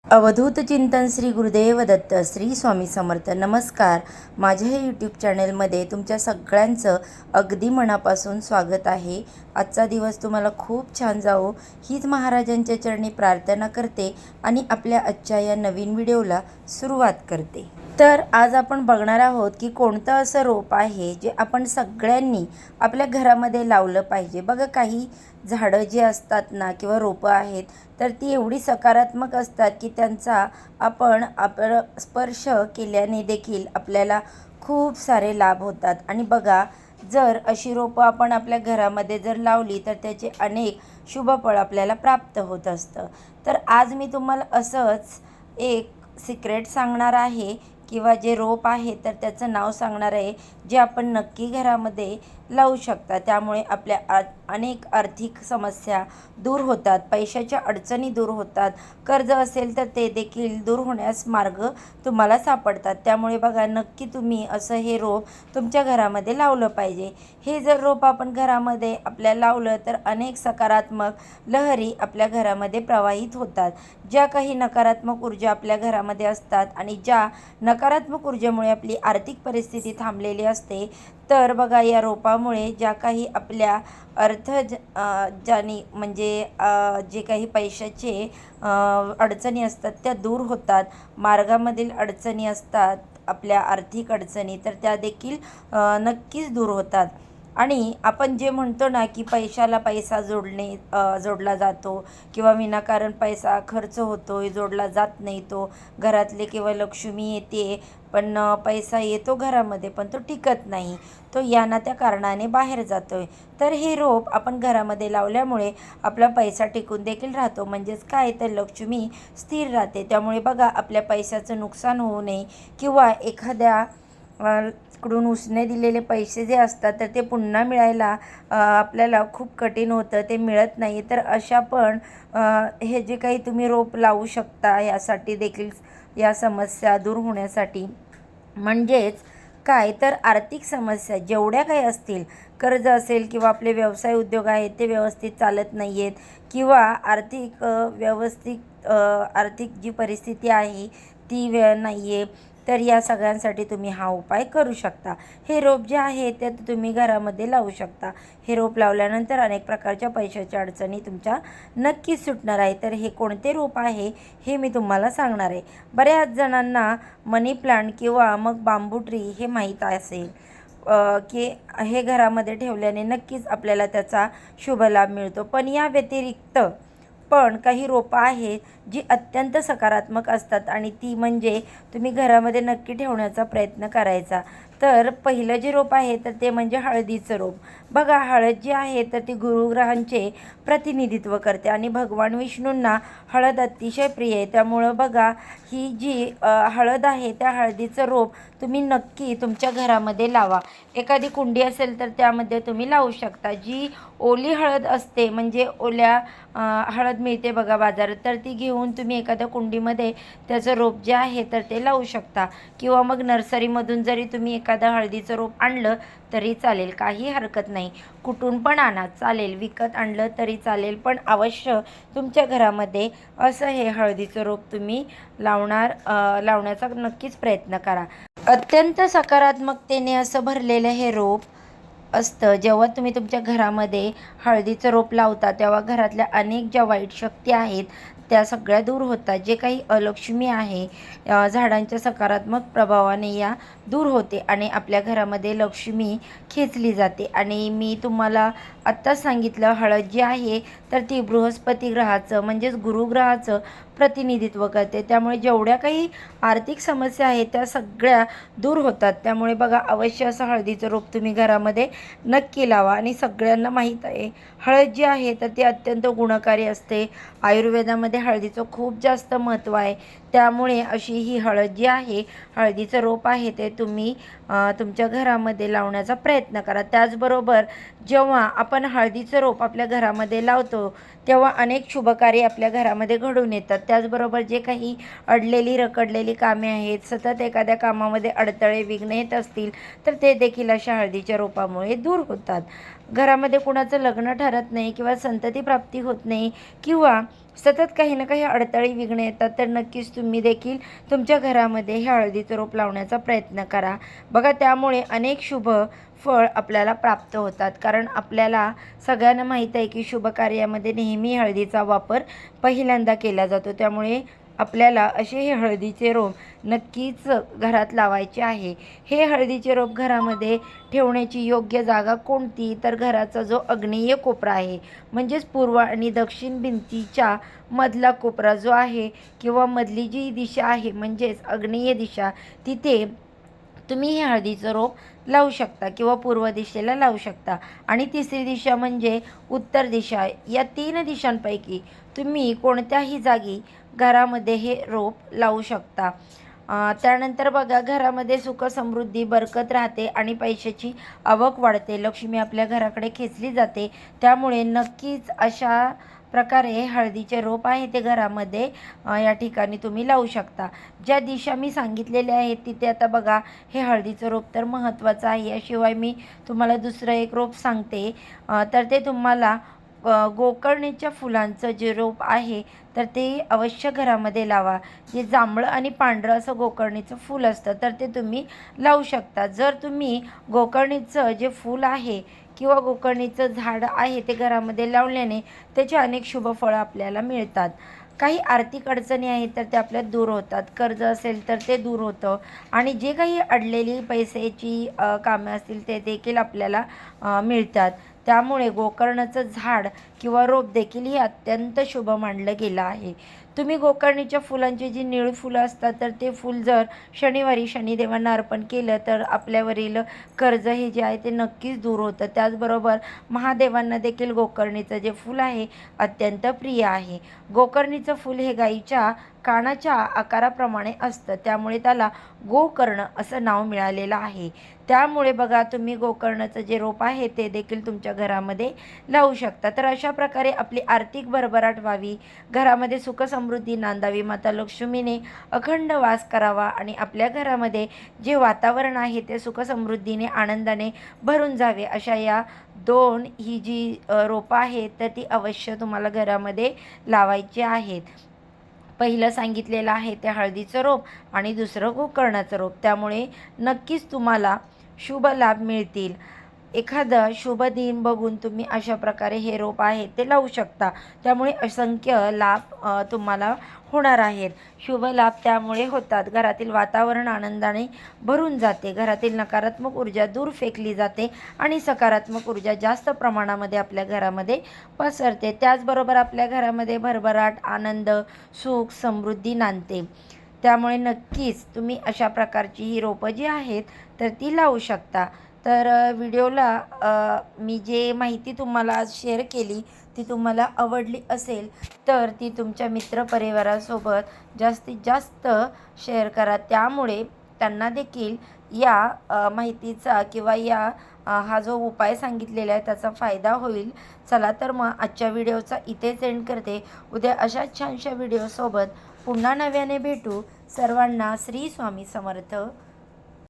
अवधूत चिंतन श्री गुरुदेव दत्त श्री स्वामी समर्थ. नमस्कार. माझ्या हे यूट्यूब चॅनलमध्ये तुमच्या सगळ्यांचं अगदी मनापासून स्वागत आहे. आजचा दिवस तुम्हाला खूप छान जावो हीच महाराजांच्या चरणी प्रार्थना करते आणि आपल्या आजच्या या नवीन व्हिडिओला सुरुवात करते. तर आज आपण बघणार आहोत की कोणतं असं रोप आहे जे आपण सगळ्यांनी आपल्या घरामध्ये लावलं पाहिजे. बघा, काही झाडं जी असतात ना किंवा रोपं आहेत तर ती एवढी सकारात्मक असतात की त्यांचा आपण स्पर्श केल्याने देखील आपल्याला खूप सारे लाभ होतात. आणि बघा, जर अशी रोपं आपण आपल्या घरामध्ये जर लावली तर त्याचे अनेक शुभफळ आपल्याला प्राप्त होत असतं. तर आज मी तुम्हाला असंच एक सिक्रेट सांगणार आहे किंवा जे रोप आहे तर त्याचं नाव सांगणार आहे जे आपण नक्की घरामध्ये लावू शकता. त्यामुळे आपल्या अनेक आर्थिक समस्या दूर होतात, पैशाच्या अडचणी दूर होतात, कर्ज असेल तर ते देखील दूर होण्यास मार्ग तुम्हाला सापडतात. त्यामुळे बघा, नक्की तुम्ही असं हे रोप तुमच्या घरामध्ये लावलं पाहिजे. हे जर रोप आपण घरामध्ये आपल्या लावलं तर अनेक सकारात्मक लहरी आपल्या घरामध्ये प्रवाहित होतात. ज्या काही नकारात्मक ऊर्जा आपल्या घरामध्ये असतात आणि ज्या नकारात्मक ऊर्जेमुळे आपली आर्थिक परिस्थिती थांबलेली असते, तर बघा, या रोपामुळे ज्या काही आपल्या ज्यानी म्हणजे जे काही पैशाचे अडचणी असतात त्या दूर होतात. मार्गामधील अडचणी असतात, आपल्या आर्थिक अडचणी, तर त्या देखील नक्कीच दूर होतात. आणि आपण जे म्हणतो ना की पैशाला पैसा जोडला जातो किंवा विनाकारण पैसा खर्च होतो, जोडला जात नाही, तो घरातले किंवा लक्ष्मी येते पण पैसा येतो घरामध्ये पण तो टिकत नाही, तो या ना त्या कारणाने बाहेर जातोय. तर हे रोप आपण घरामध्ये लावल्यामुळे आपला पैसा टिकून देखील राहतो. म्हणजेच काय, तर लक्ष्मी स्थिर राहते. त्यामुळे बघा, आपल्या पैशाचं नुकसान होऊ नये किंवा एखाद्या कडून उसने दिलेले पैसे जे असतात तर ते पुन्हा मिळायला आपल्याला खूप कठीण होतं, ते मिळत नाही. तर अशा पण हे जे काही तुम्ही रोप लावू शकता यासाठी देखील, या समस्या दूर होण्यासाठी. म्हणजेच काय, तर आर्थिक समस्या जेवढ्या काही असतील, कर्ज असेल किंवा आपले व्यवसाय उद्योग आहेत ते व्यवस्थित चालत नाही आहेत किंवा आर्थिक जी परिस्थिती आहे ती नाही आहे, तर या सगळ्यांसाठी तुम्ही हा उपाय करू शकता. हे रोप जे आहे ते तुम्ही घरामध्ये लावू शकता. हे रोप लावल्यानंतर अनेक प्रकारच्या पैशाच्या अडचणी तुमच्या नक्कीच सुटणार आहे. तर हे कोणते रोप आहे हे मी तुम्हाला सांगणार आहे. बऱ्याच जणांना मनी प्लांट किंवा मग बांबू ट्री हे माहीत असेल की हे घरामध्ये ठेवल्याने नक्कीच आपल्याला त्याचा शुभ लाभ मिळतो. पण या व्यतिरिक्त पण काही रोपं आहेत जी अत्यंत सकारात्मक असतात आणि ती म्हणजे तुम्ही घरामध्ये नक्की ठेवण्याचा प्रयत्न करायचा. तर पहिलं जे रोप आहे तर ते म्हणजे हळदीचं रोप. बघा, हळद जी आहे तर ती गुरुग्रहांचे प्रतिनिधित्व करते आणि भगवान विष्णूंना हळद अतिशय प्रिय आहे. त्यामुळं बघा, ही जी हळद आहे त्या हळदीचं रोप तुम्ही नक्की तुमच्या घरामध्ये लावा. एखादी कुंडी असेल तर त्यामध्ये तुम्ही लावू शकता. जी ओली हळद असते, म्हणजे ओल्या हळद मिळते बघा बाजारात, तर ती घेऊन तुम्ही एखाद्या कुंडीमध्ये त्याचं रोप जे आहे तर ते लावू शकता. किंवा मग नर्सरीमधून जरी तुम्ही एखादं हळदीचं रोप आणलं तरी चालेल, काही हरकत नाही. कुठून पण आणा चालेल, विकत आणलं तरी चालेल, पण अवश्य तुमच्या घरामध्ये असं हे हळदीचं रोप तुम्ही लावण्याचा नक्कीच प्रयत्न करा. अत्यंत सकारात्मकतेने असं भरलेलं हे रोप असतं. जेव्हा तुम्ही तुमच्या घरामध्ये हळदीचं रोप लावता तेव्हा घरातल्या अनेक ज्या वाईट शक्ती आहेत त्या सगळ्या दूर होतात. जे काही अलक्ष्मी आहे झाडांच्या सकारात्मक प्रभावाने या दूर होते आणि आपल्या घरामध्ये लक्ष्मी खेचली जाते. आणि मी तुम्हाला आत्ताच सांगितलं, हळद जी आहे तर ती बृहस्पती ग्रहाचं म्हणजेच गुरुग्रहाचं प्रतिनिधित्व करते. त्यामुळे जेवढ्या काही आर्थिक समस्या आहेत त्या सगळ्या दूर होतात. त्यामुळे बघा, अवश्य असं हळदीचं रोप तुम्ही घरामध्ये नक्की लावा. आणि सगळ्यांना माहीत आहे, हळद जी आहे तर ती अत्यंत गुणकारी असते. आयुर्वेदामध्ये हळदीचं खूप जास्त महत्त्व आहे. त्यामुळे अशी ही हळद जी आहे, हळदीचं रोप आहे ते तुम्ही तुमच्या घरामध्ये लावण्याचा प्रयत्न करा. त्याचबरोबर जेव्हा आपण हळदीचं रोप आपल्या घरामध्ये लावतो तेव्हा अनेक शुभकार्य आपल्या घरामध्ये घडून येतात. त्याचबरोबर जे काही अडलेली रखडलेली कामे आहेत, सतत एखाद्या कामामध्ये अडथळे विघ्न येत असतील तर ते देखील अशा हळदीच्या रोपामुळे दूर होतात. घरामध्ये कुणाचं लग्न ठरत नाही किंवा संतती प्राप्ती होत नाही किंवा सतत काही ना काही अडथळे विघ्न येतात, तर नक्कीच तुम्ही देखील तुमच्या घरामध्ये हे हळदीचं रोप लावण्याचा प्रयत्न करा. बघा, त्यामुळे अनेक शुभ फळ आपल्याला प्राप्त होतात. कारण आपल्याला सगळ्यांना माहीत आहे की शुभ कार्यामध्ये नेहमी हळदीचा वापर पहिल्यांदा केला जातो. त्यामुळे आपल्याला असे हे हळदीचे रोप नक्कीच घरात लावायचे आहे. हे हळदीचे रोप घरामध्ये ठेवण्याची योग्य जागा कोणती, तर घराचा जो आग्नेय कोपरा आहे, म्हणजेच पूर्व आणि दक्षिण भिंतीच्या मधला कोपरा जो आहे किंवा मधली जी दिशा आहे म्हणजेच आग्नेय दिशा, तिथे तुम्ही हे हळदीचं रोप लावू शकता किंवा पूर्व दिशेला लावू शकता. आणि तिसरी दिशा म्हणजे उत्तर दिशा. या 3 दिशांपैकी तुम्ही कोणत्याही जागी घरामध्ये हे रोप लावू शकता. त्यानंतर बघा, घरामध्ये सुख समृद्धी बरकत राहते आणि पैशाची आवक वाढते, लक्ष्मी आपल्या घराकडे खेचली जाते. त्यामुळे नक्कीच अशा प्रकारे हळदीचे रोप आहे ते घरामध्ये या ठिकाणी तुम्ही लावू शकता. ज्या दिशा मी सांगितलेल्या आहेत तिथे आता बघा, हे हळदीचं रोप तर महत्त्वाचं आहे. याशिवाय मी तुम्हाला दुसरं एक रोप सांगते, तर ते तुम्हाला गोकर्णीच्या फुलांचं जे रोप आहे तर ते अवश्य घरामध्ये लावा. जे जांभळं आणि पांढरं असं गोकर्णीचं फूल असतं, तर ते तुम्ही लावू शकता. जर तुम्ही गोकर्णीचं जे फूल आहे किंवा गोकर्णीचं झाड आहे ते घरामध्ये लावल्याने त्याचे अनेक शुभ फळं आपल्याला मिळतात. काही आर्थिक अडचणी आहेत तर ते आपल्यात दूर होतात. कर्ज असेल तर ते दूर होतं आणि जे काही अडलेली पैशाची कामं असतील ते देखील आपल्याला मिळतात. त्यामुळे गोकर्णाचं झाड किंवा रोप देखील हे अत्यंत शुभ मानलं गेलं आहे. तुम्ही गोकर्णीच्या फुलांची जी निळी फुलं असतात तर ते फूल जर शनिवारी शनिदेवांना अर्पण केलं तर आपल्यावरील कर्ज हे जे आहे ते नक्कीच दूर होतं. त्याचबरोबर महादेवांना देखील गोकर्णीचं जे फूल आहे अत्यंत प्रिय आहे. गोकर्णीचं फूल हे गाईच्या कानाच्या आकाराप्रमाणे असतं, त्यामुळे त्याला गोकर्ण असं नाव मिळालेलं आहे. त्यामुळे बघा, तुम्ही गोकर्णाचं जे रोप आहे ते देखील तुमच्या घरामध्ये लावू शकता. तर अशा प्रकारे आपली आर्थिक भरभराट व्हावी, घरामध्ये सुख समृद्धी नांदावी, माता लक्ष्मीने अखंड वास करावा आणि आपल्या घरामध्ये जे वातावरण आहे ते सुख समृद्धीने आनंदाने भरून जावे, अशा या ही जी रोपं आहेत तर ती अवश्य तुम्हाला घरामध्ये लावायची आहेत. पहिलं सांगितलेलं आहे ते हळदीचं रोप आणि दुसरं गोकर्णाचं रोप. त्यामुळे नक्कीच तुम्हाला शुभ लाभ मिळतील. एखादं शुभ दिन बघून तुम्ही अशा प्रकारे हे रोप आहे ते लावू शकता. त्यामुळे असंख्य लाभ तुम्हाला होणार आहेत. शुभ लाभ त्यामुळे होतात, घरातील वातावरण आनंदाने भरून जाते, घरातील नकारात्मक ऊर्जा दूर फेकली जाते आणि सकारात्मक ऊर्जा जास्त प्रमाणामध्ये आपल्या घरामध्ये पसरते. त्याचबरोबर आपल्या घरामध्ये भरभराट, आनंद, सुख, समृद्धी नांदते. त्यामुळे नक्कीच तुम्ही अशा प्रकारची ही रोपं जी आहेत तर ती लावू शकता. तर व्हिडिओला मी जे माहिती तुम्हाला आज शेअर केली ती तुम्हाला आवडली असेल तर ती तुमच्या मित्रपरिवारासोबत जास्तीत जास्त शेअर करा. त्यामुळे त्यांना देखील या माहितीचा किंवा हा जो उपाय सांगितलेला आहे त्याचा फायदा होईल. चला तर मग आजच्या व्हिडिओचा इथेच एंड करते. उद्या अशाच छानशा व्हिडिओसोबत पुन्हा नव्याने भेटू. सर्वांना श्री स्वामी समर्थ.